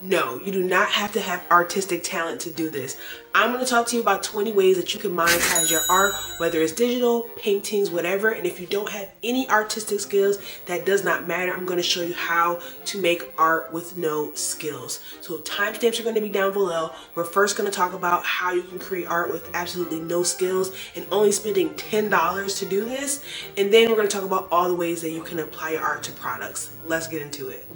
No, you do not have to have artistic talent to do this. I'm going to talk to you about 20 ways that you can monetize your art, whether it's digital, paintings, whatever. And if you don't have any artistic skills, that does not matter. I'm going to show you how to make art with no skills. So timestamps are going to be down below. We're first going to talk about how you can create art with absolutely no skills and only spending $10 to do this. And then we're going to talk about all the ways that you can apply your art to products. Let's get into it.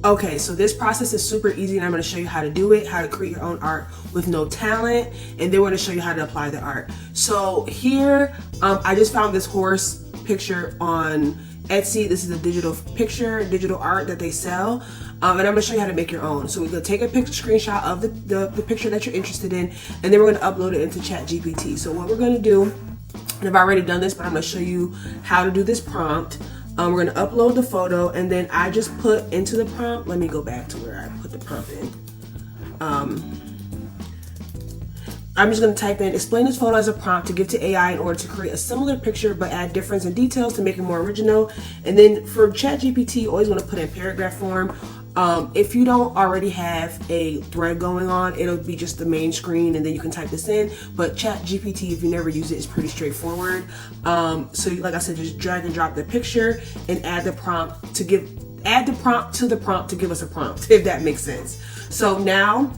Okay, so this process is super easy and I'm going to show you how to do it, how to create your own art with no talent, and then we're going to show you how to apply the art. So here, I just found this horse picture on Etsy. This is a digital picture, digital art that they sell. And I'm going to show you how to make your own. So we're going to take a screenshot of the picture that you're interested in, and then we're going to upload it into ChatGPT. So what we're going to do, and I've already done this, but I'm going to show you how to do this prompt. We're going to upload the photo, and then I just put into the prompt, let me go back to where I put the prompt in. I'm just going to type in, explain this photo as a prompt to give to AI in order to create a similar picture but add difference and details to make it more original. And then for ChatGPT, you always want to put in paragraph form. If you don't already have a thread going on, it'll be just the main screen and then you can type this in. But ChatGPT, if you never use it, is pretty straightforward. So like I said, just drag and drop the picture and add the prompt to give us a prompt, if that makes sense. So now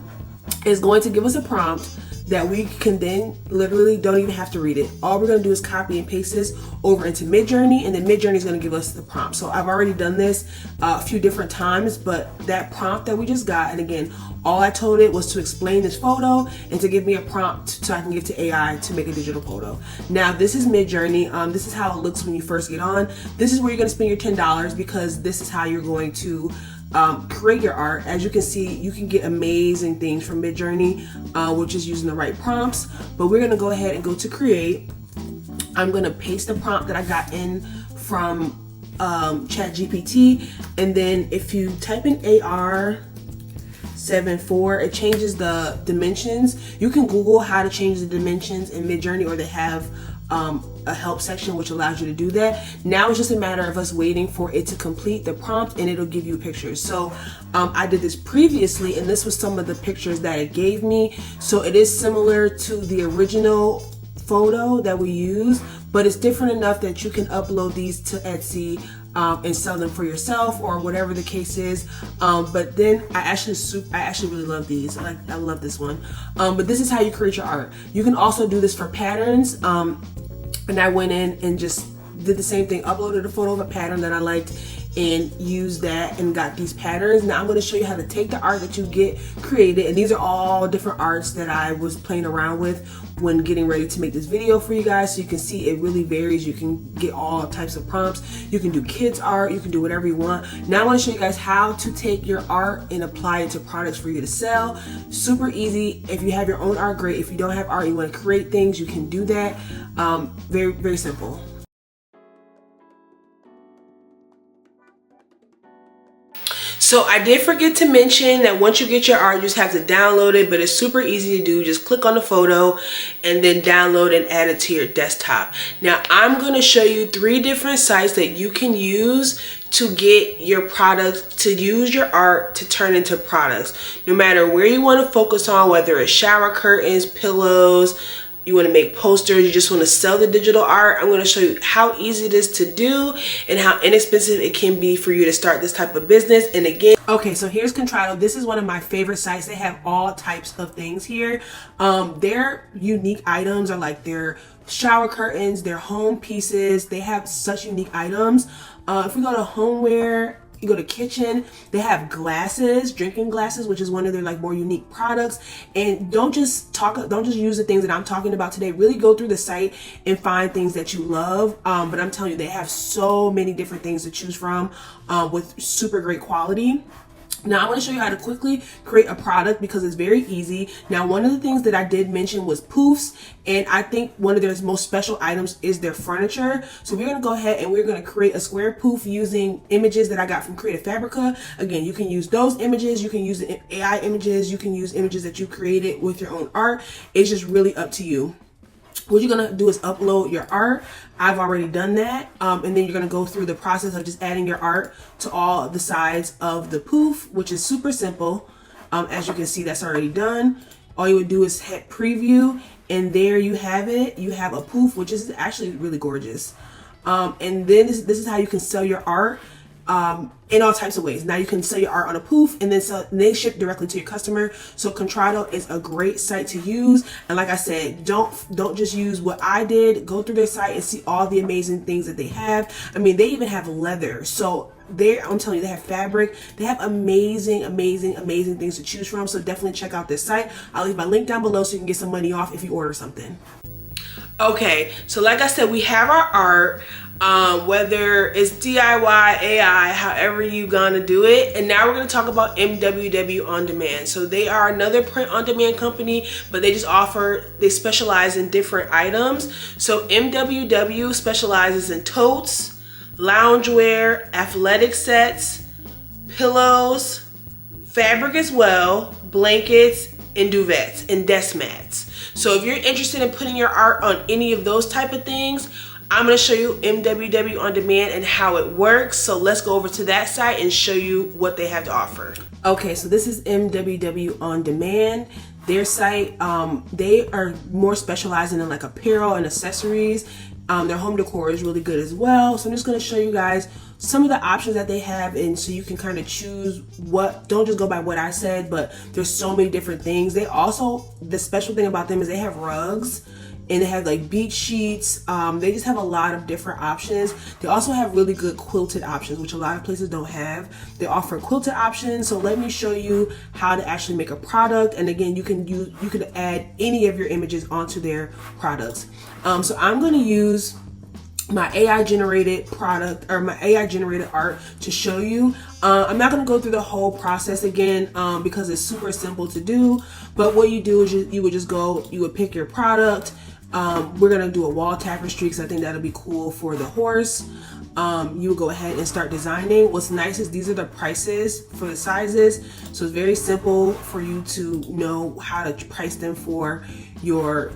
it's going to give us a prompt that we can then literally don't even have to read it. All we're going to do is copy and paste this over into MidJourney, and then MidJourney is going to give us the prompt. So I've already done this a few different times, but that prompt that we just got, and again, all I told it was to explain this photo and to give me a prompt so I can give to AI to make a digital photo. Now this is MidJourney. This is how it looks when you first get on. This is where you're going to spend your $10 because this is how you're going to create your art. As you can see, you can get amazing things from MidJourney, which is using the right prompts. But we're going to go ahead and go to create. I'm going to paste the prompt that I got in from ChatGPT, and then if you type in AR74, it changes the dimensions. You can Google how to change the dimensions in MidJourney, or they have a help section which allows you to do that. Now it's just a matter of us waiting for it to complete the prompt, and it'll give you pictures. So I did this previously, and this was some of the pictures that it gave me. So it is similar to the original photo that we use, but it's different enough that you can upload these to Etsy and sell them for yourself or whatever the case is. But then I actually really love these. I love this one. But this is how you create your art. You can also do this for patterns. And I went in and just did the same thing, uploaded a photo of a pattern that I liked and used that and got these patterns. Now I'm going to show you how to take the art that you get created, and these are all different arts that I was playing around with when getting ready to make this video for you guys, so you can see it really varies. You can get all types of prompts. You can do kids art, you can do whatever you want. Now I want to show you guys how to take your art and apply it to products for you to sell. Super easy. If you have your own art, great. If you don't have art, you want to create things, you can do that. Very, very simple. So I did forget to mention that once you get your art, you just have to download it, but it's super easy to do. Just click on the photo and then download and add it to your desktop. Now I'm going to show you 3 different sites that you can use to get your products, to use your art to turn into products. No matter where you want to focus on, whether it's shower curtains, pillows, you want to make posters, you just want to sell the digital art, I'm going to show you how easy it is to do and how inexpensive it can be for you to start this type of business. And again, okay, so here's Contrato. This is one of my favorite sites. They have all types of things here. Their unique items are like their shower curtains, their home pieces. They have such unique items. If we go to homeware, you go to kitchen, they have glasses, drinking glasses, which is one of their like more unique products. And don't just use the things that I'm talking about today. Really go through the site and find things that you love. But I'm telling you, they have so many different things to choose from with super great quality. Now I'm going to show you how to quickly create a product because it's very easy. Now one of the things that I did mention was poofs, and I think one of their most special items is their furniture. So we're going to go ahead and we're going to create a square poof using images that I got from Creative Fabrica. Again, you can use those images, you can use the AI images, you can use images that you created with your own art. It's just really up to you. what you're gonna do is upload your art. I've already done that. And then you're gonna go through the process of just adding your art to all the sides of the poof, which is super simple. As you can see, that's already done. All you would do is hit preview, and there you have it. You have a poof, which is actually really gorgeous. And then this is how you can sell your art in all types of ways. Now you can sell your art on a poof and then they ship directly to your customer. So Contrado is a great site to use. And like I said, don't just use what I did. Go through their site and see all the amazing things that they have. I mean, they even have leather. So I'm telling you, they have fabric. They have amazing things to choose from. So definitely check out this site. I'll leave my link down below so you can get some money off if you order something. Okay, so like I said, we have our art, whether it's DIY, AI, however you gonna do it. And now we're gonna talk about MWW On Demand. So they are another print on demand company, but they specialize in different items. So MWW specializes in totes, loungewear, athletic sets, pillows, fabric as well, blankets, and duvets, and desk mats. So if you're interested in putting your art on any of those type of things, I'm going to show you MWW On Demand and how it works. So let's go over to that site and show you what they have to offer. Okay, so this is MWW On Demand. Their site, they are more specializing in like apparel and accessories. Their home decor is really good as well. So I'm just going to show you guys some of the options that they have, and so you can kind of choose don't just go by what I said, but there's so many different things. The special thing about them is they have rugs, and they have like beach sheets. They just have a lot of different options. They also have really good quilted options, which a lot of places don't have. They offer quilted options. So let me show you how to actually make a product. And again, you can add any of your images onto their products. So I'm going to use my AI generated product, or my AI generated art, to show you. I'm not going to go through the whole process again because it's super simple to do. But what you do is you would pick your product. We're going to do a wall tapestry because I think that'll be cool for the horse. You would go ahead and start designing. What's nice is these are the prices for the sizes. So it's very simple for you to know how to price them for your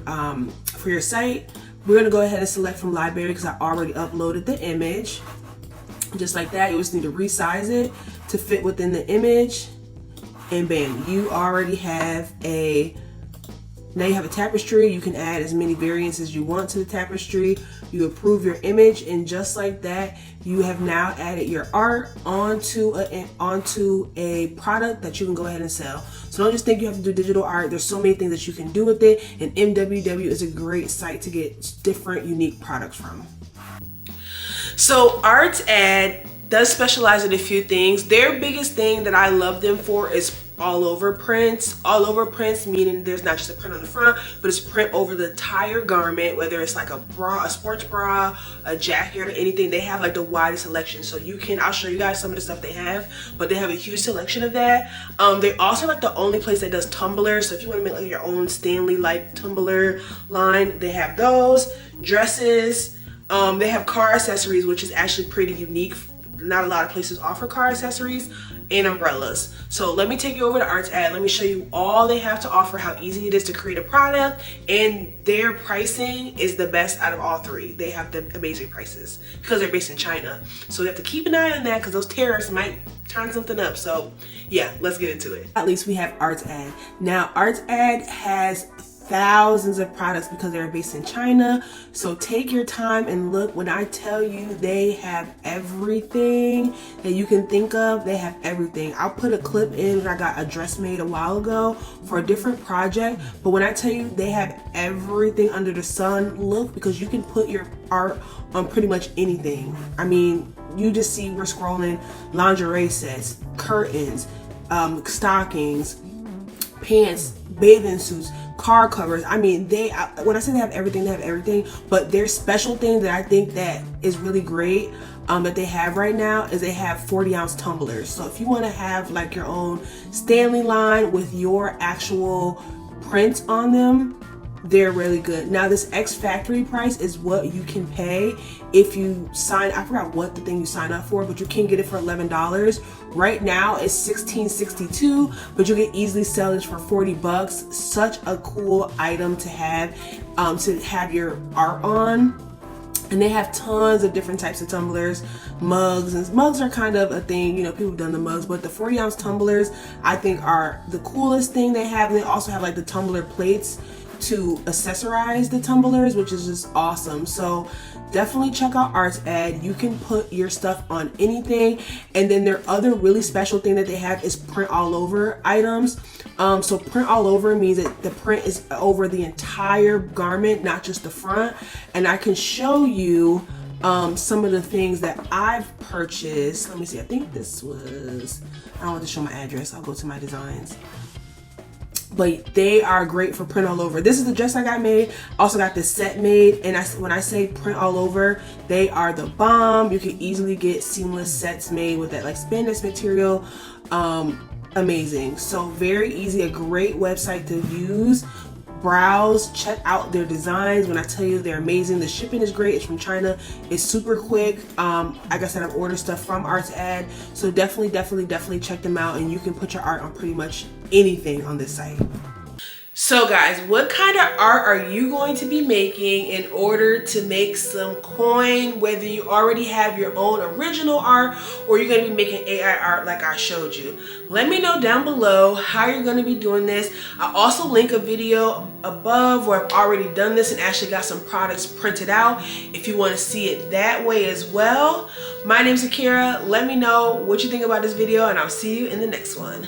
site. We're going to go ahead and select from library because I already uploaded the image. Just like that, you just need to resize it to fit within the image. And bam, you already have now you have a tapestry. You can add as many variants as you want to the tapestry. You approve your image, and just like that, you have now added your art onto a product that you can go ahead and sell. So don't just think you have to do digital art. There's so many things that you can do with it, and MWW is a great site to get different, unique products from. So ArtsAd does specialize in a few things. Their biggest thing that I love them for is all over prints. All over prints meaning there's not just a print on the front, but it's print over the entire garment, whether it's like a bra, a sports bra, a jacket, or anything. They have like the widest selection. So I'll show you guys some of the stuff they have, but they have a huge selection of that. They also like the only place that does Tumblr. So if you want to make like your own Stanley like Tumblr line, they have those. Dresses. They have car accessories, which is actually pretty unique. Not a lot of places offer car accessories, and umbrellas. So let me take you over to ArtsAd. Let me show you all they have to offer, how easy it is to create a product, and their pricing is the best out of all three. They have the amazing prices because they're based in China. So you have to keep an eye on that because those tariffs might turn something up. So yeah, let's get into it. At least we have ArtsAd. Now ArtsAd has thousands of products because they're based in China. So take your time and look. When I tell you they have everything that you can think of, they have everything. I'll put a clip in when I got a dress made a while ago for a different project. But when I tell you they have everything under the sun, look, because you can put your art on pretty much anything. I mean, you just see, we're scrolling lingerie sets, curtains, stockings, pants, bathing suits, car covers. I mean, when I say they have everything, but their special thing that I think that is really great that they have right now is they have 40-ounce tumblers. So if you want to have like your own Stanley line with your actual prints on them, they're really good. Now this X factory price is what you can pay if you sign, I forgot what the thing you sign up for, but you can get it for $11. Right now it's $16.62, but you can easily sell this for $40. Such a cool item to have your art on. And they have tons of different types of tumblers, mugs, and mugs are kind of a thing, you know, people have done the mugs, but the 40-ounce tumblers I think are the coolest thing they have. And they also have like the tumbler plates to accessorize the tumblers, which is just awesome. So definitely check out Art's Ed. You can put your stuff on anything. And then their other really special thing that they have is print all over items. So print all over means that the print is over the entire garment, not just the front. And I can show you some of the things that I've purchased. Let me see, I think this was, I don't want to show my address, I'll go to my designs. But they are great for print all over. This is the dress I got made. Also got this set made. And when I say print all over, they are the bomb. You can easily get seamless sets made with that like spandex material. Amazing. So very easy, a great website to use. Browse, check out their designs. When I tell you they're amazing, the shipping is great. It's from China. It's super quick. Like I said, I've ordered stuff from Art's Ed, so definitely check them out, and you can put your art on pretty much anything on this site. So guys, what kind of art are you going to be making in order to make some coin, whether you already have your own original art or you're going to be making AI art like I showed you? Let me know down below how you're going to be doing this. I also link a video above where I've already done this and actually got some products printed out if you want to see it that way as well. My name's Akira. Let me know what you think about this video, and I'll see you in the next one.